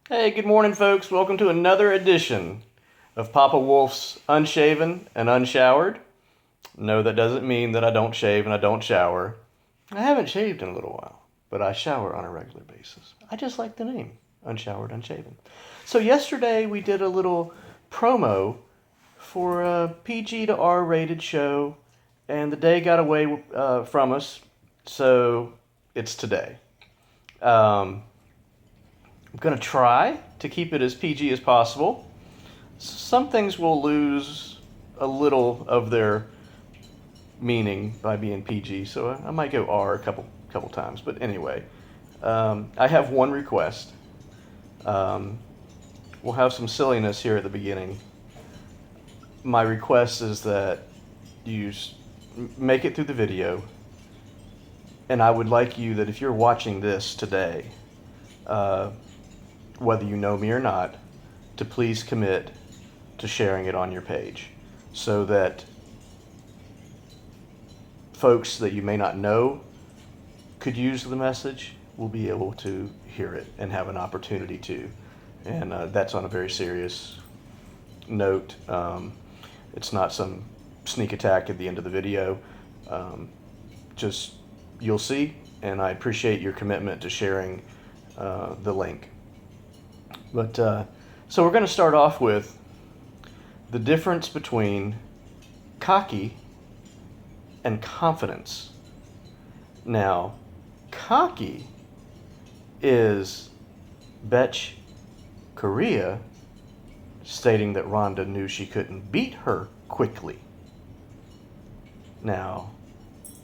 Hey, good morning, folks. Welcome to another edition of Papa Wolf's Unshaven and Unshowered. No, that doesn't mean that I don't shave and I don't shower. I haven't shaved in a little while, but I shower on a regular basis. I just like the name, Unshowered, Unshaven. So, yesterday we did a little promo for a PG to R rated show, and the day got away from us, so it's today. Um, I'm going to try to keep it as PG as possible. Some things will lose a little of their meaning by being PG, so I might go R a couple times. But anyway, I have one request. Um, we'll have some silliness here at the beginning. My request is that you make it through the video, and I would like you that if you're watching this today, uh, whether you know me or not, to please commit to sharing it on your page so that folks that you may not know could use the message will be able to hear it and have an opportunity to. And that's on a very serious note. It's not some sneak attack at the end of the video. Just you'll see, and I appreciate your commitment to sharing the link. But so we're going to start off with the difference between cocky and confidence. Now, cocky is Betch Korea stating that Rhonda knew she couldn't beat her quickly. Now,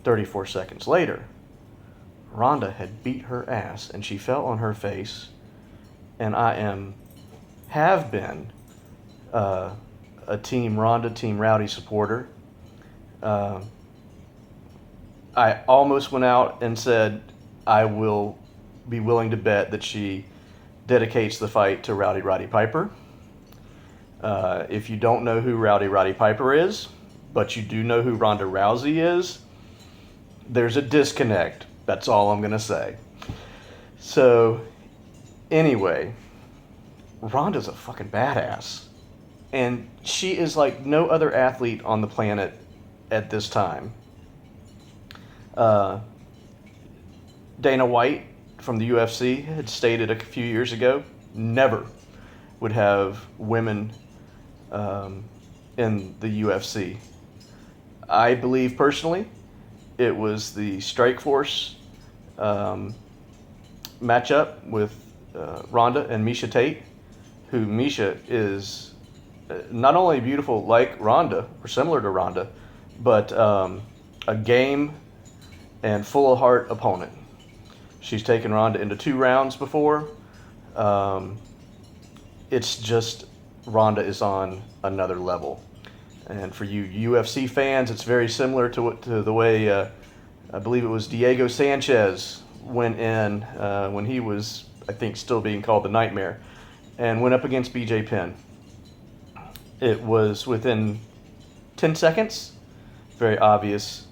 34 seconds later, Rhonda had beat her ass and she fell on her face, and have been a Team Rhonda, Team Rowdy supporter. I almost went out and said I will be willing to bet that she dedicates the fight to Rowdy Roddy Piper. If you don't know who Rowdy Roddy Piper is, but you do know who Ronda Rousey is, there's a disconnect. That's all I'm going to say. So, anyway, Ronda's a fucking badass. And she is like no other athlete on the planet at this time. Uh, Dana White from the UFC had stated a few years ago never would have women in the UFC. I believe personally it was the Strikeforce matchup with Ronda and Misha Tate, who Misha is not only beautiful like Ronda, or similar to Ronda, but a game and full of heart opponent. She's taken Ronda into 2 rounds before. It's just Ronda is on another level. And for you UFC fans, it's very similar to the way I believe it was Diego Sanchez went in when he was, I think, still being called the Nightmare, and went up against BJ Penn. It was within 10 seconds, very obvious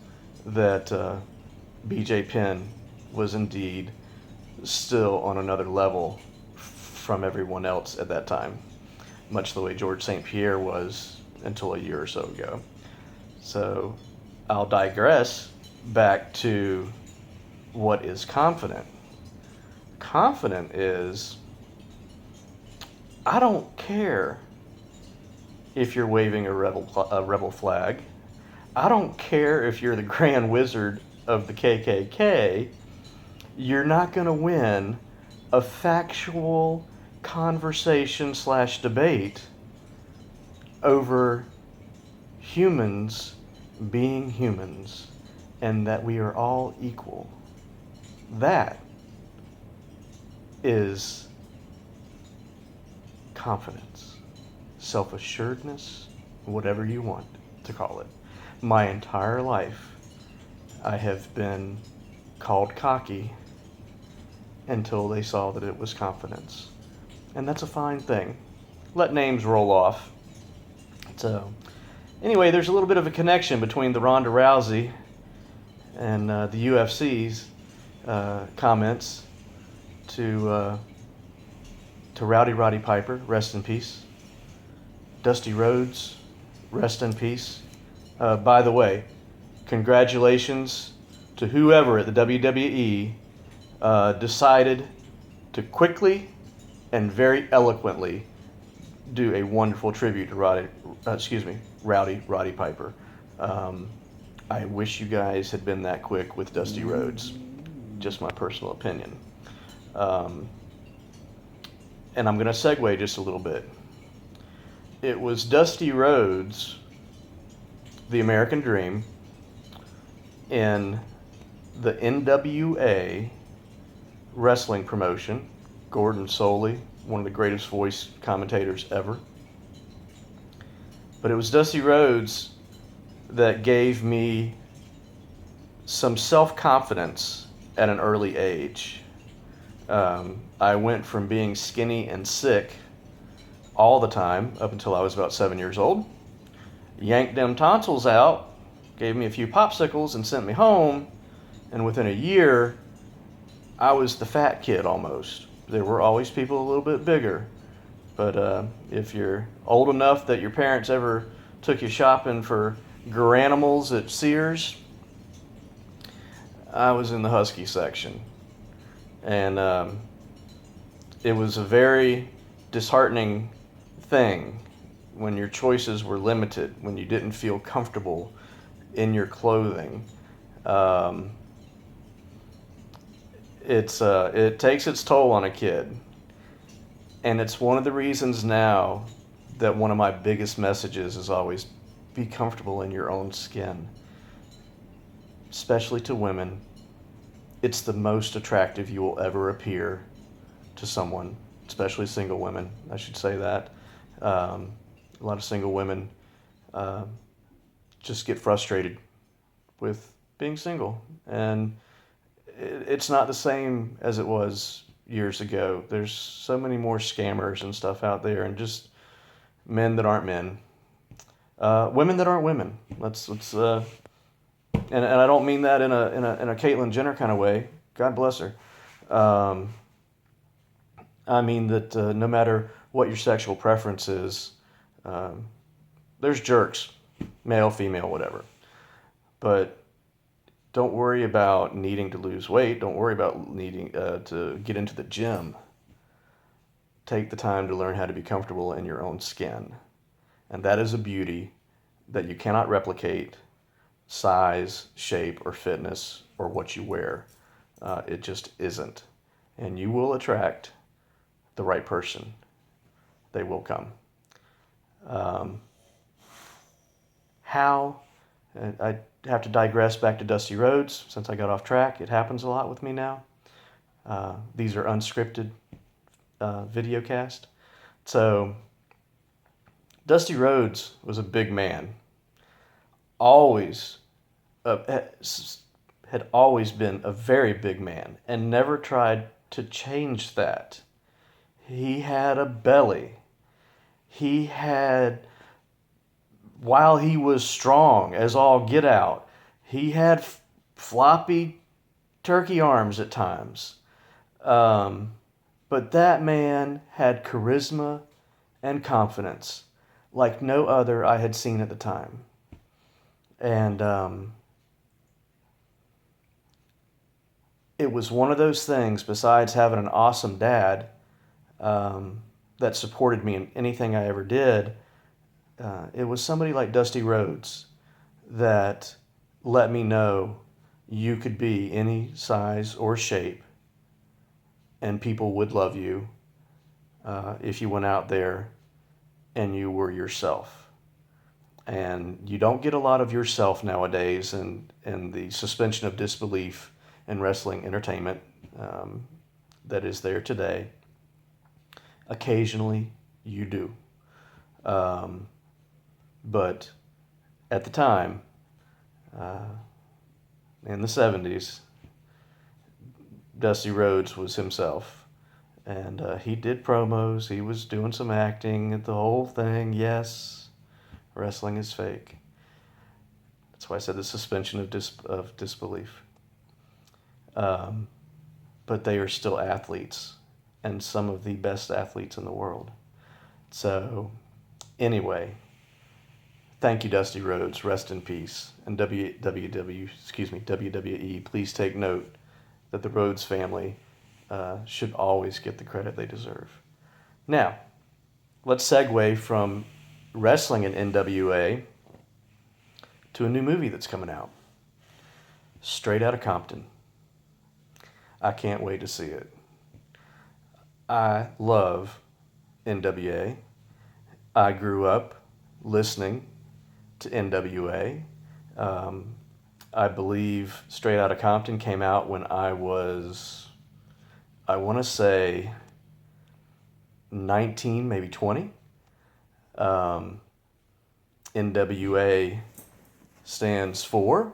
that BJ Penn was indeed still on another level from everyone else at that time, much the way George St. Pierre was until a year or so ago. So I'll digress back to what is confident. Confident is, I don't care if you're waving a rebel flag. I don't care if you're the Grand Wizard of the KKK. You're not going to win a factual conversation / debate over humans being humans and that we are all equal. That is confidence, self-assuredness, whatever you want to call it. My entire life, I have been called cocky until they saw that it was confidence. And that's a fine thing. Let names roll off. So, anyway, there's a little bit of a connection between the Ronda Rousey and the UFC's comments to to Rowdy Roddy Piper, rest in peace. Dusty Rhodes, rest in peace. By the way, congratulations to whoever at the WWE decided to quickly and very eloquently do a wonderful tribute to Rowdy Roddy Piper. I wish you guys had been that quick with Dusty Rhodes. Just my personal opinion. And I'm going to segue just a little bit. It was Dusty Rhodes, the American Dream, in the NWA wrestling promotion. Gordon Soley, one of the greatest voice commentators ever. But it was Dusty Rhodes that gave me some self-confidence at an early age. I went from being skinny and sick all the time up until I was about 7 years old. Yanked them tonsils out, gave me a few popsicles, and sent me home. And within a year, I was the fat kid almost. There were always people a little bit bigger. But if you're old enough that your parents ever took you shopping for Garanimals at Sears, I was in the husky section. And it was a very disheartening thing when your choices were limited, when you didn't feel comfortable in your clothing. It takes its toll on a kid. And it's one of the reasons now that one of my biggest messages is always be comfortable in your own skin. Especially to women. It's the most attractive you will ever appear to someone, especially single women, I should say that. A lot of single women just get frustrated with being single. And it's not the same as it was years ago. There's so many more scammers and stuff out there, and just men that aren't men, women that aren't women. Let's and I don't mean that in a Caitlyn Jenner kind of way. God bless her. I mean that no matter what your sexual preference is, there's jerks, male, female, whatever. But don't worry about needing to lose weight. Don't worry about needing to get into the gym. Take the time to learn how to be comfortable in your own skin. And that is a beauty that you cannot replicate size, shape, or fitness, or what you wear. It just isn't. And you will attract the right person. They will come. How? I have to digress back to Dusty Rhodes since I got off track. It happens a lot with me now. These are unscripted video cast. So Dusty Rhodes was a big man. Had always been a very big man and never tried to change that. He had a belly. While he was strong as all get out, he had floppy turkey arms at times. But that man had charisma and confidence like no other I had seen at the time. And it was one of those things, besides having an awesome dad that supported me in anything I ever did, it was somebody like Dusty Rhodes that let me know you could be any size or shape and people would love you if you went out there and you were yourself. And you don't get a lot of yourself nowadays, and the suspension of disbelief in wrestling entertainment that is there today. Occasionally you do. But at the time, in the 70s, Dusty Rhodes was himself. And he did promos, he was doing some acting, the whole thing. Yes, wrestling is fake. That's why I said the suspension of disbelief. But they are still athletes. and some of the best athletes in the world. So, anyway, thank you, Dusty Rhodes. Rest in peace. And WWE, please take note that the Rhodes family should always get the credit they deserve. Now, let's segue from wrestling in NWA to a new movie that's coming out. Straight Outta Compton. I can't wait to see it. I love NWA. I grew up listening to NWA. I believe Straight Outta Compton came out when I was, I want to say, 19, maybe 20. NWA stands for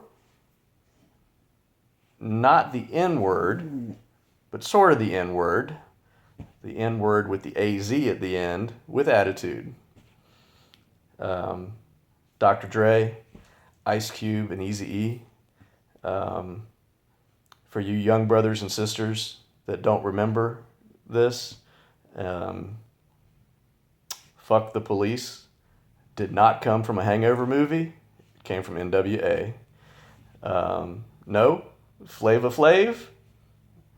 not the N-word, but sort of the N-word. The N-word with the AZ at the end, with attitude. Dr. Dre, Ice Cube, and Eazy-E. For you young brothers and sisters that don't remember this, Fuck the Police did not come from a Hangover movie. It came from NWA. No, Flava Flav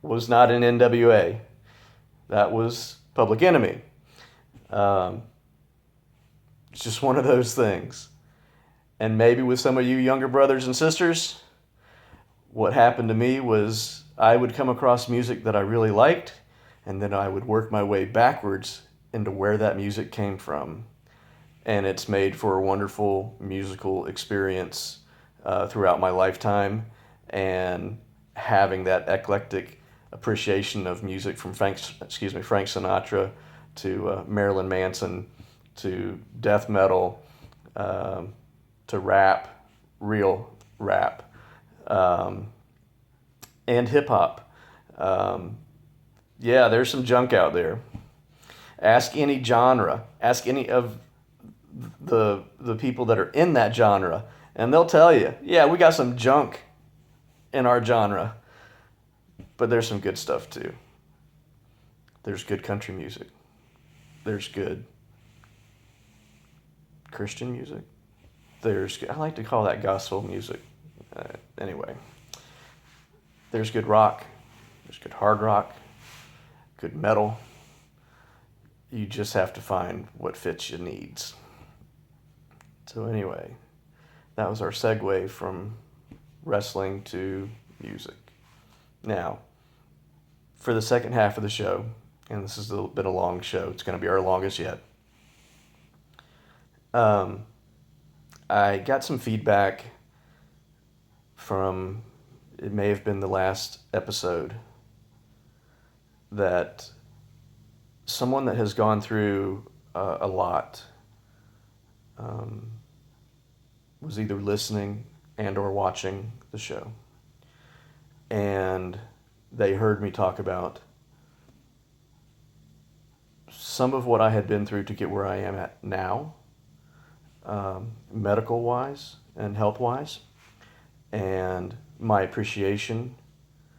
was not in NWA. That was Public Enemy. It's just one of those things. And maybe with some of you younger brothers and sisters, what happened to me was I would come across music that I really liked, and then I would work my way backwards into where that music came from. And it's made for a wonderful musical experience throughout my lifetime, and having that eclectic appreciation of music from Frank Sinatra to Marilyn Manson to death metal to rap, real rap, and hip hop. Yeah, there's some junk out there. Ask any genre. Ask any of the people that are in that genre, and they'll tell you, yeah, we got some junk in our genre, but there's some good stuff too. There's good country music. There's good Christian music. I like to call that gospel music. Anyway, there's good rock. There's good hard rock. Good metal. You just have to find what fits your needs. So anyway, that was our segue from wrestling to music. Now, for the second half of the show, and this has been a long show, it's going to be our longest yet. I got some feedback from, it may have been the last episode, that someone that has gone through a lot was either listening and or watching the show. And they heard me talk about some of what I had been through to get where I am at now, medical-wise and health-wise, and my appreciation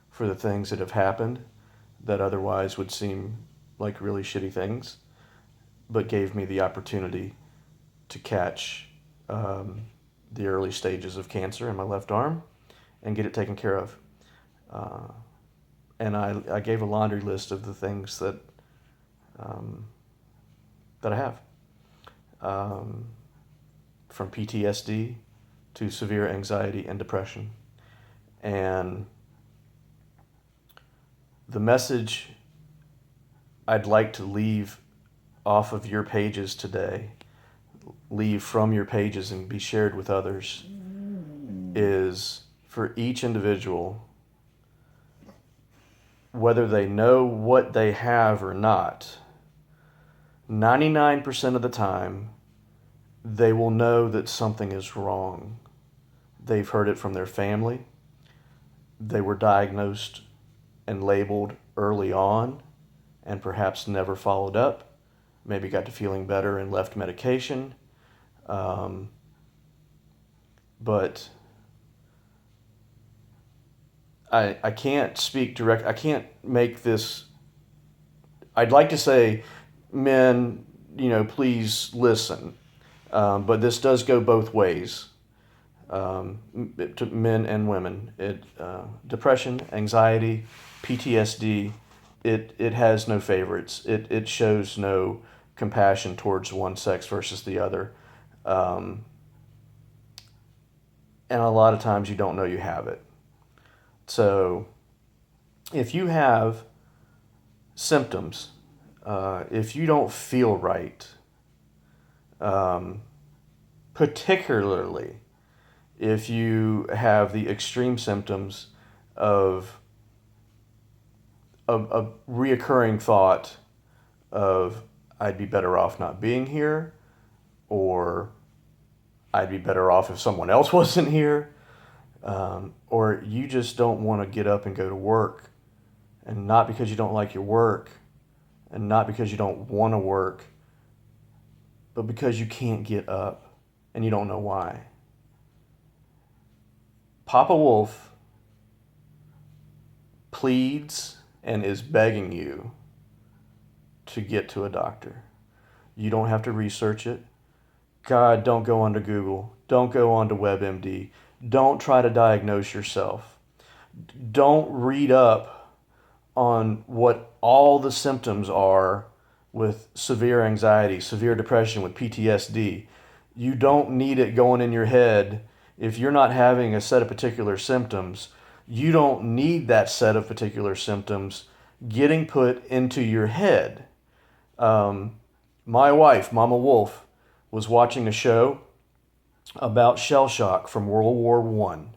for the things that have happened that otherwise would seem like really shitty things, but gave me the opportunity to catch the early stages of cancer in my left arm and get it taken care of. And I gave a laundry list of the things that I have, from PTSD to severe anxiety and depression. And the message I'd like to leave off of your pages today, leave from your pages and be shared with others, is for each individual, whether they know what they have or not, 99% of the time, they will know that something is wrong. They've heard it from their family. They were diagnosed and labeled early on and perhaps never followed up. Maybe got to feeling better and left medication. But I can't speak direct. I can't make this I'd like to say, men, please listen. But this does go both ways, to men and women. Depression, anxiety, PTSD, it has no favorites. It shows no compassion towards one sex versus the other. Um, and a lot of times you don't know you have it. So if you have symptoms, if you don't feel right, um, particularly if you have the extreme symptoms of a reoccurring thought of I'd be better off not being here, or I'd be better off if someone else wasn't here, or you just don't want to get up and go to work, and not because you don't like your work, and not because you don't want to work, but because you can't get up and you don't know why. Papa Wolf pleads and is begging you to get to a doctor. You don't have to research it. God, don't go onto Google. Don't go onto WebMD. Don't try to diagnose yourself. Don't read up on what all the symptoms are with severe anxiety, severe depression, with PTSD. You don't need it going in your head. If you're not having a set of particular symptoms, you don't need that set of particular symptoms getting put into your head. My wife, Mama Wolf, was watching a show about shell shock from World War One,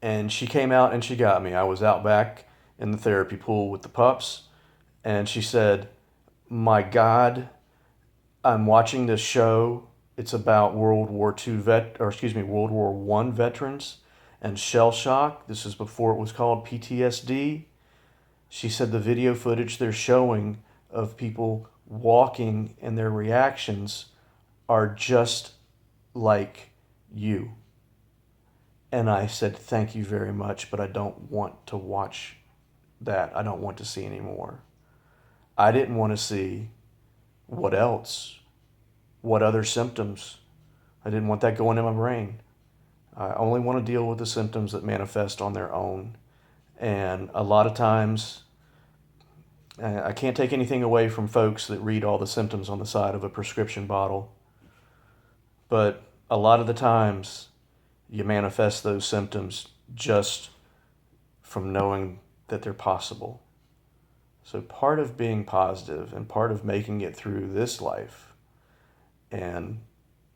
and she came out and she got me. I was out back in the therapy pool with the pups, and she said, "My God, I'm watching this show. It's about World War World War One veterans and shell shock. This is before it was called PTSD." She said the video footage they're showing of people walking and their reactions are just like you. And I said, "Thank you very much, but I don't want to watch that. I don't want to see anymore." I didn't want to see what else, what other symptoms. I didn't want that going in my brain. I only want to deal with the symptoms that manifest on their own. And a lot of times, I can't take anything away from folks that read all the symptoms on the side of a prescription bottle, but a lot of the times you manifest those symptoms just from knowing that they're possible. So part of being positive and part of making it through this life and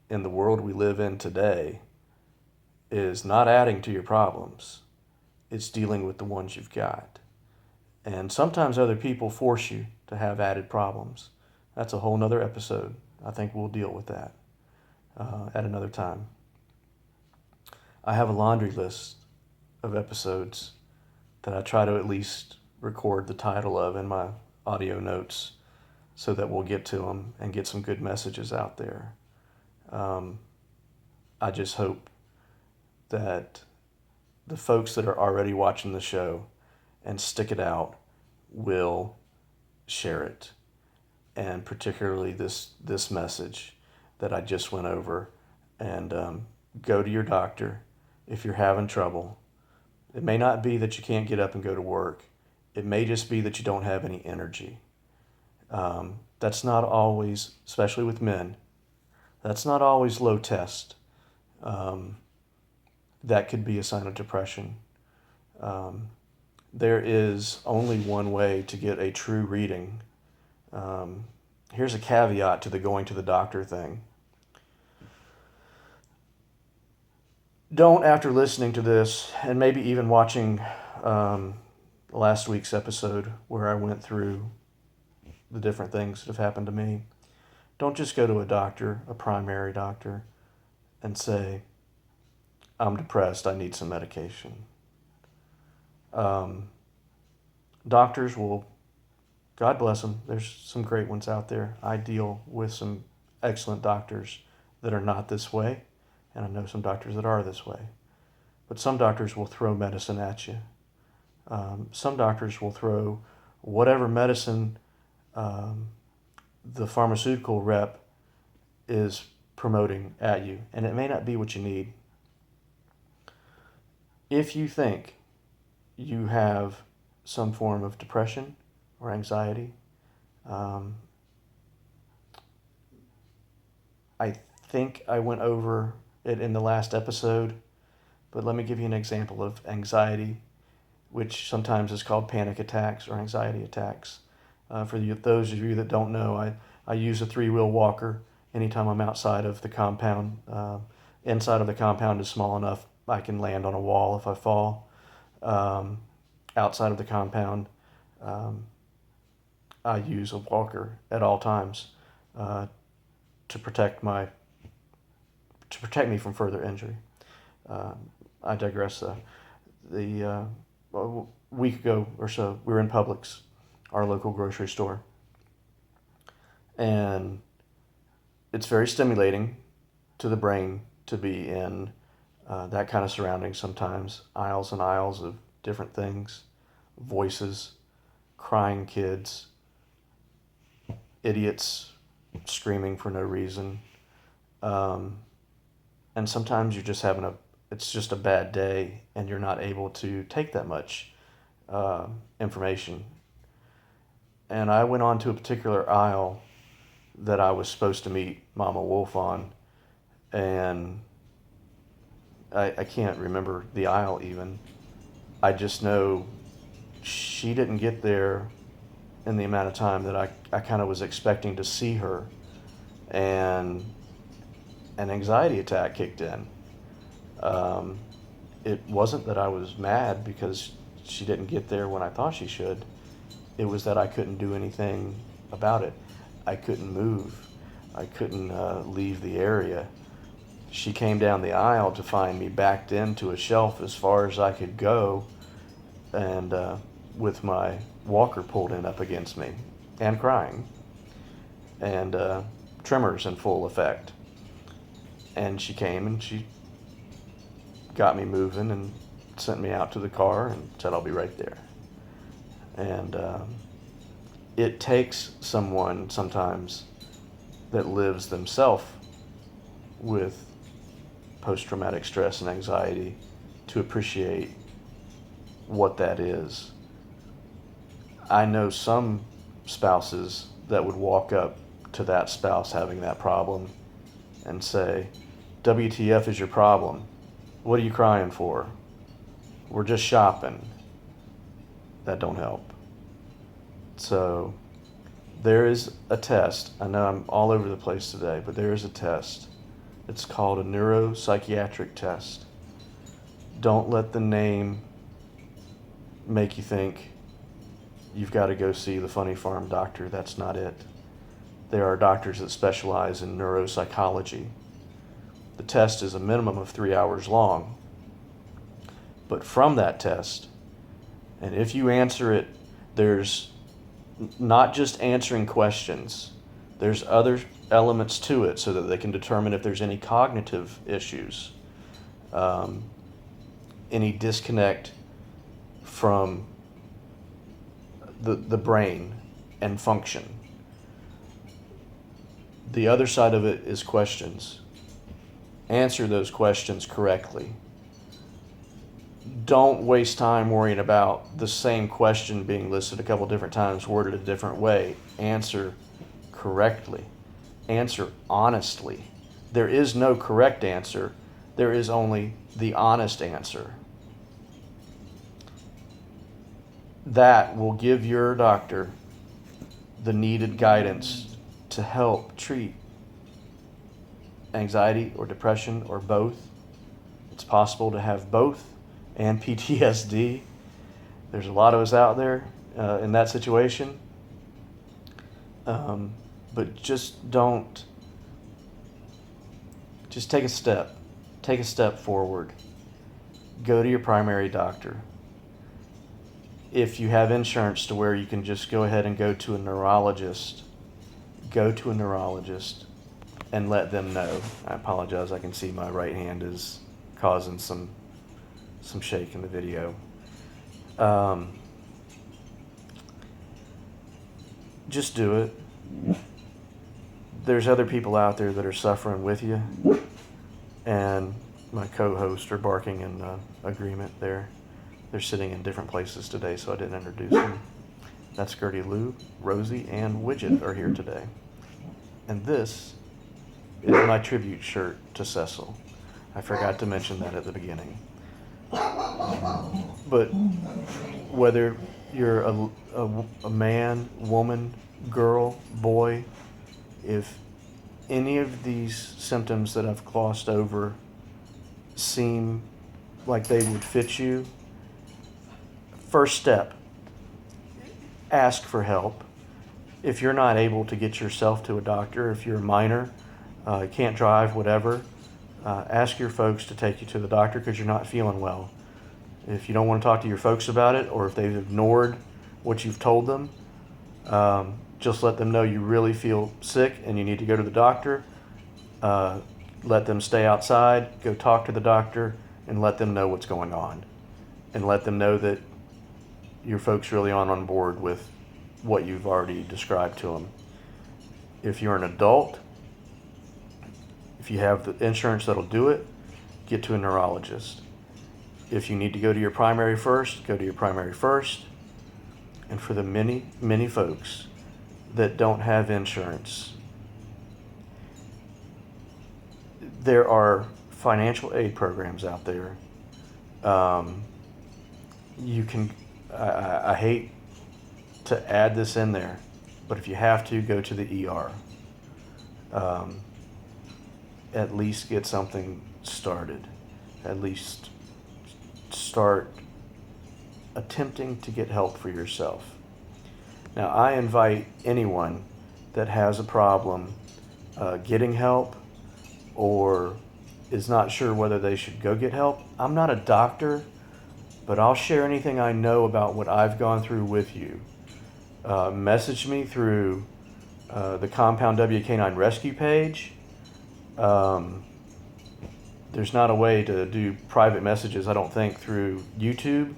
in the world we live in today is not adding to your problems. It's dealing with the ones you've got. And sometimes other people force you to have added problems. That's a whole nother episode. I think we'll deal with that at another time. I have a laundry list of episodes that I try to at least record the title of in my audio notes so that we'll get to them and get some good messages out there. I just hope that the folks that are already watching the show and stick it out will share it, and particularly this message that I just went over. And go to your doctor if you're having trouble. It may not be that you can't get up and go to work. It may just be that you don't have any energy. That's not always, especially with men, that's not always low test. That could be a sign of depression. There is only one way to get a true reading. Here's a caveat to the going to the doctor thing. Don't, after listening to this, and maybe even watching last week's episode where I went through the different things that have happened to me, don't just go to a doctor, a primary doctor, and say, "I'm depressed, I need some medication." Doctors will, God bless them, there's some great ones out there. I deal with some excellent doctors that are not this way, and I know some doctors that are this way. But some doctors will throw medicine at you. Some doctors will throw whatever medicine um, the pharmaceutical rep is promoting at you, and it may not be what you need. If you think you have some form of depression or anxiety, um, I think I went over it in the last episode, but let me give you an example of anxiety, which sometimes is called panic attacks or anxiety attacks. Those of you that don't know, I use a 3-wheel walker anytime I'm outside of the compound. Inside of the compound is small enough I can land on a wall if I fall. Um, Outside of the compound, um, I use a walker at all times uh, to protect me from further injury. I digress. A week ago or so, we were in Publix, our local grocery store, and it's very stimulating to the brain to be in that kind of surroundings sometimes. Aisles and aisles of different things, voices, crying kids, idiots screaming for no reason. And sometimes you're just it's just a bad day and you're not able to take that much information. And I went on to a particular aisle that I was supposed to meet Mama Wolf on, and I can't remember the aisle even. I just know she didn't get there in the amount of time that I kind of was expecting to see her, and an anxiety attack kicked in. It wasn't that I was mad because she didn't get there when I thought she should. It was that I couldn't do anything about it. I couldn't move. I couldn't leave the area. She came down the aisle to find me backed into a shelf as far as I could go, and with my walker pulled in up against me, and crying, and tremors in full effect. And she came and she got me moving and sent me out to the car and said, "I'll be right there." And it takes someone sometimes that lives themselves with post-traumatic stress and anxiety to appreciate what that is. I know some spouses that would walk up to that spouse having that problem and say, "WTF is your problem? What are you crying for? We're just shopping." That don't help. So there is a test. I know I'm all over the place today, but there is a test. It's called a neuropsychiatric test. Don't let the name make you think you've got to go see the funny farm doctor. That's not it. There are doctors that specialize in neuropsychology. The test is a minimum of 3 hours long. But from that test, and if you answer it, there's not just answering questions, there's other elements to it so that they can determine if there's any cognitive issues, any disconnect from the brain and function. The other side of it is questions. Answer those questions correctly. Don't waste time worrying about the same question being listed a couple different times, worded a different way. Answer correctly. Answer honestly. There is no correct answer. There is only the honest answer. That will give your doctor the needed guidance to help treat anxiety or depression or both. It's possible to have both and PTSD. There's a lot of us out there in that situation. But just take a step. Take a step forward. Go to your primary doctor. If you have insurance to where you can just go ahead and go to a neurologist, and let them know. I apologize, I can see my right hand is causing some shake in the video. just do it. There's other people out there that are suffering with you, and my co-hosts are barking in agreement there. They're sitting in different places today, so I didn't introduce them. That's Gertie Lou, Rosie, and Widget are here today. And this is my tribute shirt to Cecil. I forgot to mention that at the beginning. But whether you're a man, woman, girl, boy, if any of these symptoms that I've glossed over seem like they would fit you, first step, ask for help. If you're not able to get yourself to a doctor, if you're a minor, can't drive, whatever, ask your folks to take you to the doctor because you're not feeling well. If you don't want to talk to your folks about it, or if they've ignored what you've told them, just let them know you really feel sick and you need to go to the doctor. Let them stay outside, go talk to the doctor, and let them know what's going on. And let them know that your folks really aren't on board with what you've already described to them. If you're an adult, if you have the insurance that'll do it, get to a neurologist. If you need to go to your primary first, go to your primary first. And for the many, many folks that don't have insurance, there are financial aid programs out there. You can, I hate to add this in there, but if you have to, go to the ER. At least get something started. At least start attempting to get help for yourself. Now, I invite anyone that has a problem getting help or is not sure whether they should go get help. I'm not a doctor, but I'll share anything I know about what I've gone through with you. Message me through the Compound W Canine Rescue page. There's not a way to do private messages, I don't think, through YouTube.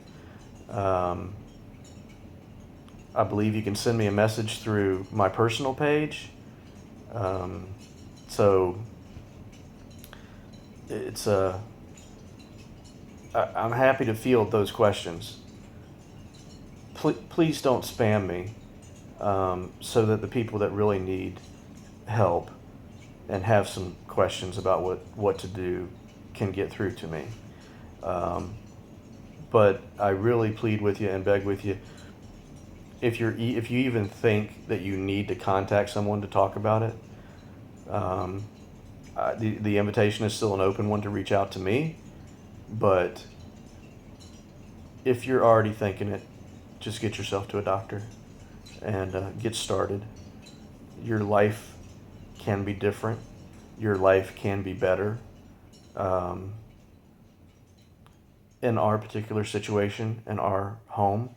I believe you can send me a message through my personal page. So it's I'm happy to field those questions. Please don't spam me, so that the people that really need help and have some questions about what to do can get through to me. But I really plead with you and beg with you, if you even think that you need to contact someone to talk about it, the invitation is still an open one to reach out to me. But if you're already thinking it, just get yourself to a doctor and get started. Your life can be different. Your life can be better. In our particular situation, in our home,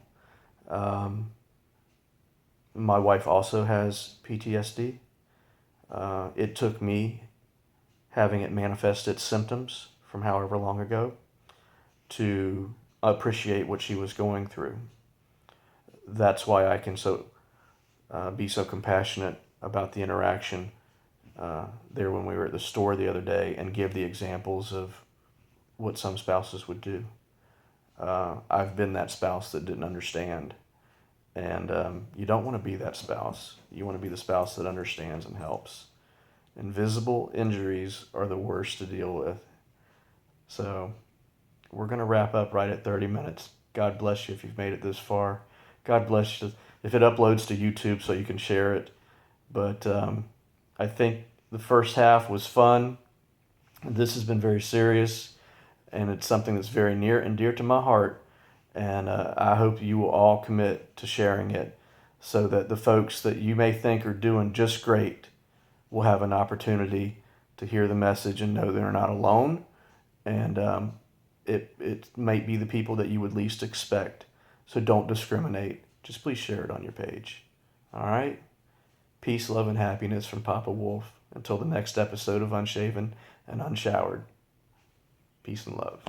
my wife also has PTSD. It took me having it manifest its symptoms from however long ago to appreciate what she was going through. That's why I can be so compassionate about the interaction there when we were at the store the other day and give the examples of what some spouses would do. I've been that spouse that didn't understand. And you don't want to be that spouse. You want to be the spouse that understands and helps. Invisible injuries are the worst to deal with. So we're going to wrap up right at 30 minutes. God bless you if you've made it this far. God bless you if it uploads to YouTube so you can share it. But I think the first half was fun. This has been very serious, and it's something that's very near and dear to my heart. And I hope you will all commit to sharing it so that the folks that you may think are doing just great will have an opportunity to hear the message and know they're not alone. And it might be the people that you would least expect. So don't discriminate. Just please share it on your page. All right? Peace, love, and happiness from Papa Wolf. Until the next episode of Unshaven and Unshowered. Peace and love.